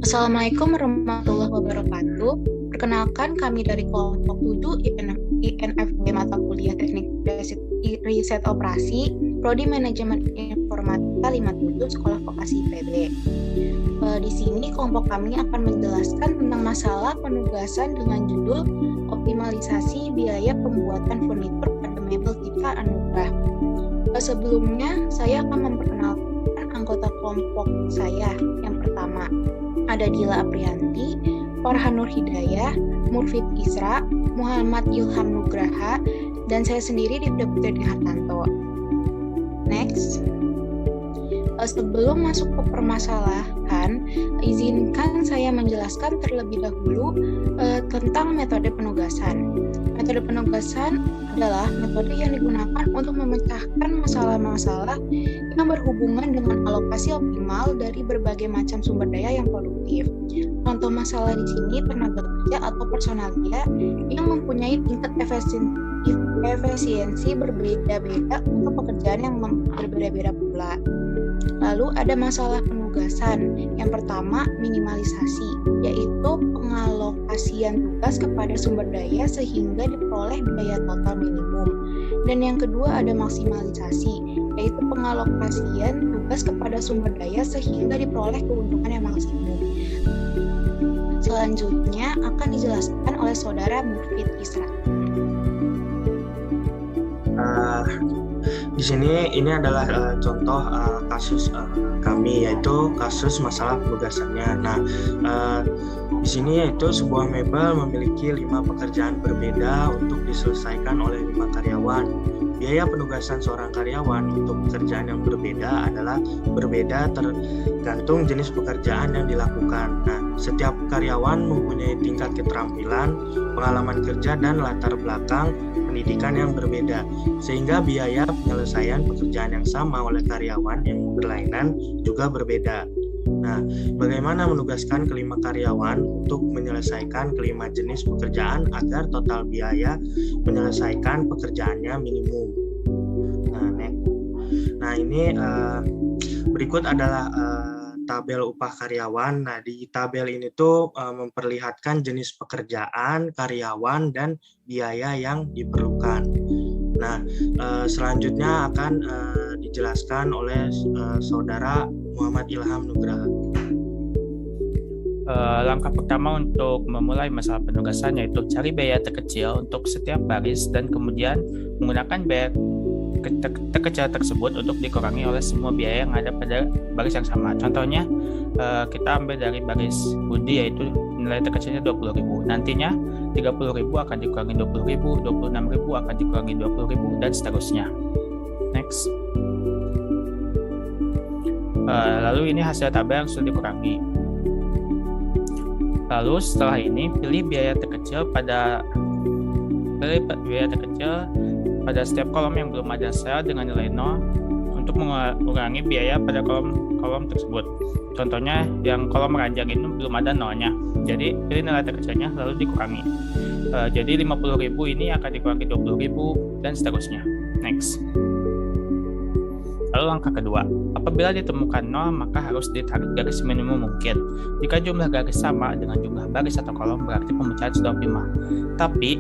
Assalamualaikum warahmatullahi wabarakatuh. Perkenalkan kami dari kelompok 7 INFB mata kuliah Teknik Riset Operasi, Prodi Manajemen Informatika 57 Sekolah Vokasi IPB. Di sini kelompok kami akan menjelaskan tentang masalah penugasan dengan judul optimalisasi biaya pembuatan furnitur pada mebel Tika Anugrah. Sebelumnya, saya akan memperkenalkan anggota kelompok saya. Yang pertama, ada Dila Aprianti, Farhan Nur Hidayah, Murfid Isra, Muhammad Ilham Nugraha, dan saya sendiri Dipda Putri Hartanto. Next. Sebelum masuk ke permasalahan, izinkan saya menjelaskan terlebih dahulu tentang metode penugasan. Metode penugasan adalah metode yang digunakan untuk memecahkan masalah-masalah yang berhubungan dengan alokasi optimal dari berbagai macam sumber daya yang produktif. Contoh masalah di sini tenaga kerja atau personalia yang mempunyai tingkat efisiensi berbeda-beda untuk pekerjaan yang berbeda-beda pula. Lalu ada masalah penugasan. Yang pertama, minimalisasi, yaitu pengalokasian tugas kepada sumber daya sehingga diperoleh biaya total minimum. Dan yang kedua ada maksimalisasi, yaitu pengalokasian tugas kepada sumber daya sehingga diperoleh keuntungan yang maksimum. Selanjutnya akan dijelaskan oleh Saudara Murfid Isra. Di sini ini adalah contoh kasus kami, yaitu kasus masalah penugasannya. Nah, di sini yaitu sebuah mebel memiliki 5 pekerjaan berbeda untuk diselesaikan oleh 5 karyawan. Biaya penugasan seorang karyawan untuk pekerjaan yang berbeda adalah berbeda tergantung jenis pekerjaan yang dilakukan. Nah, setiap karyawan mempunyai tingkat keterampilan, pengalaman kerja, dan latar belakang pendidikan yang berbeda, sehingga biaya penyelesaian pekerjaan yang sama oleh karyawan yang berlainan juga berbeda. Nah, bagaimana menugaskan kelima karyawan untuk menyelesaikan kelima jenis pekerjaan agar total biaya menyelesaikan pekerjaannya minimum. Nah, ini berikut adalah tabel upah karyawan. Nah, di tabel ini tuh memperlihatkan jenis pekerjaan, karyawan, dan biaya yang diperlukan. Nah, selanjutnya akan dijelaskan oleh Saudara Muhammad Ilham Nugraha. Langkah pertama untuk memulai masalah penugasan yaitu cari biaya terkecil untuk setiap baris dan kemudian menggunakan biaya terkecil tersebut untuk dikurangi oleh semua biaya yang ada pada baris yang sama. Contohnya, kita ambil dari baris Budi yaitu nilai terkecilnya 20.000. Nantinya 30.000 akan dikurangi 20.000, 26.000 akan dikurangi 20.000, dan seterusnya. Next. Lalu ini hasil tabel yang sudah dikurangi. Lalu setelah ini pilih biaya terkecil pada setiap kolom yang belum ada sel dengan nilai 0 untuk mengurangi biaya pada kolom tersebut. Contohnya yang kolom ranjang ini belum ada nolnya, jadi pilih nilai terkecilnya lalu dikurangi. Jadi 50.000 ini akan dikurangi 20.000 dan seterusnya. Next. Lalu langkah kedua, apabila ditemukan 0 maka harus ditarik garis minimum mungkin. Jika jumlah garis sama dengan jumlah baris atau kolom berarti pemecahan sudah optimal. Tapi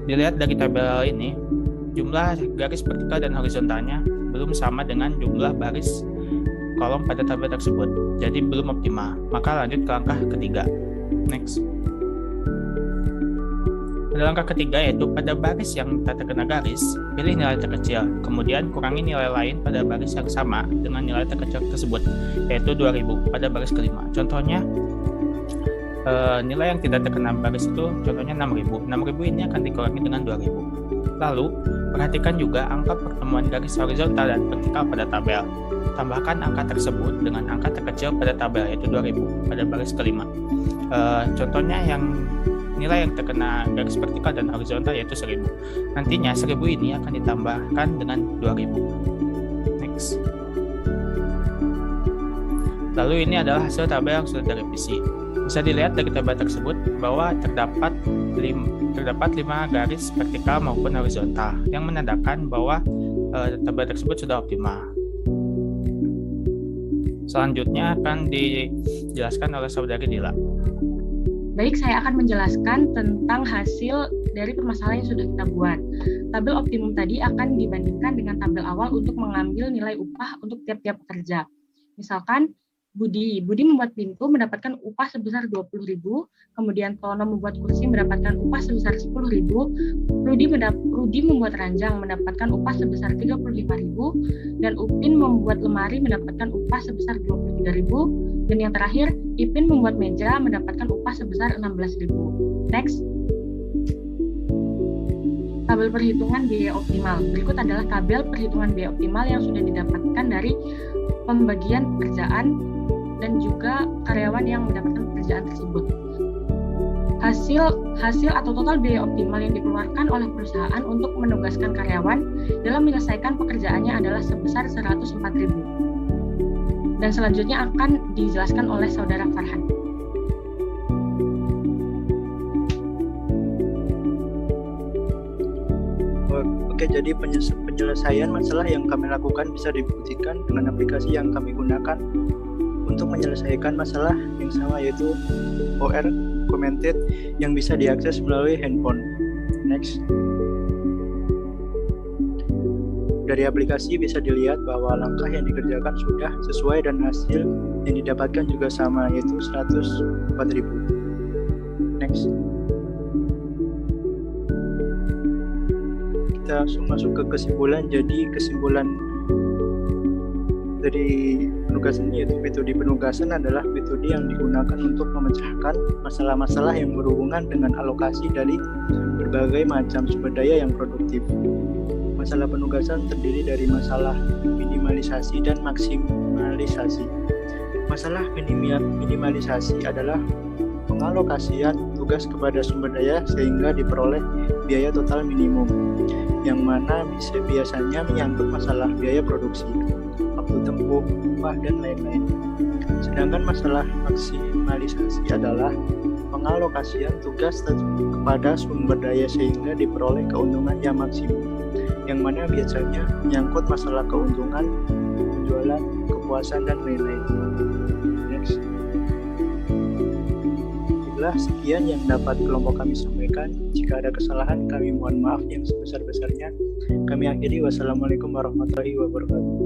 dilihat dari tabel ini, jumlah garis vertikal dan horizontalnya belum sama dengan jumlah baris kolom pada tabel tersebut, jadi belum optimal. Maka lanjut ke langkah ketiga. Next. Pada langkah ketiga yaitu pada baris yang tak terkena garis, pilih nilai terkecil, kemudian kurangi nilai lain pada baris yang sama dengan nilai terkecil tersebut, yaitu 2.000 pada baris kelima. Contohnya, nilai yang tidak terkena baris itu contohnya 6.000. 6.000 ini akan dikurangi dengan 2.000. Lalu, perhatikan juga angka pertemuan garis horizontal dan vertikal pada tabel. Tambahkan angka tersebut dengan angka terkecil pada tabel, yaitu 2.000 pada baris kelima. Contohnya yang nilai yang terkena garis vertikal dan horizontal yaitu 1.000. Nantinya 1.000 ini akan ditambahkan dengan 2.000. Next. Lalu ini adalah hasil tabel yang sudah direvisi. Bisa dilihat dari tabel tersebut bahwa terdapat 5 garis vertikal maupun horizontal yang menandakan bahwa tabel tersebut sudah optimal. Selanjutnya akan dijelaskan oleh Saudari Dila. Baik, saya akan menjelaskan tentang hasil dari permasalahan yang sudah kita buat. Tabel optimum tadi akan dibandingkan dengan tabel awal untuk mengambil nilai upah untuk tiap-tiap pekerja. Misalkan Budi membuat pintu mendapatkan upah sebesar 20.000, kemudian Tono membuat kursi mendapatkan upah sebesar 10.000, Rudi membuat ranjang mendapatkan upah sebesar 35.000, dan Upin membuat lemari mendapatkan upah sebesar 23.000, dan yang terakhir Ipin membuat meja mendapatkan upah sebesar 16.000. Next. Tabel perhitungan biaya optimal. Berikut adalah tabel perhitungan biaya optimal yang sudah didapatkan dari pembagian pekerjaan dan juga karyawan yang mendapatkan pekerjaan tersebut. Hasil atau total biaya optimal yang dikeluarkan oleh perusahaan untuk menugaskan karyawan dalam menyelesaikan pekerjaannya adalah sebesar 104.000. Dan selanjutnya akan dijelaskan oleh Saudara Farhan. Oke, jadi penyelesaian masalah yang kami lakukan bisa dibuktikan dengan aplikasi yang kami gunakan untuk menyelesaikan masalah yang sama, yaitu OR Commented yang bisa diakses melalui handphone. Next. Dari aplikasi bisa dilihat bahwa langkah yang dikerjakan sudah sesuai dan hasil yang didapatkan juga sama, yaitu 104.000. Next. Kita langsung masuk ke kesimpulan. Jadi kesimpulan dari penugasan yaitu metode penugasan adalah metode yang digunakan untuk memecahkan masalah-masalah yang berhubungan dengan alokasi dari berbagai macam sumber daya yang produktif. Masalah penugasan terdiri dari masalah minimalisasi dan maksimalisasi. Masalah minimalisasi adalah pengalokasian tugas kepada sumber daya sehingga diperoleh biaya total minimum, yang mana biasanya menyangkut masalah biaya produksi, waktu tempuh, upah, dan lain-lain. Sedangkan masalah maksimalisasi adalah pengalokasian tugas kepada sumber daya sehingga diperoleh keuntungan yang maksimum, yang mana biasanya menyangkut masalah keuntungan, penjualan, kepuasan, dan lain-lain. Next. Sekian yang dapat kelompok kami sampaikan. Jika ada kesalahan, kami mohon maaf yang sebesar-besarnya. Kami akhiri. Wassalamualaikum warahmatullahi wabarakatuh.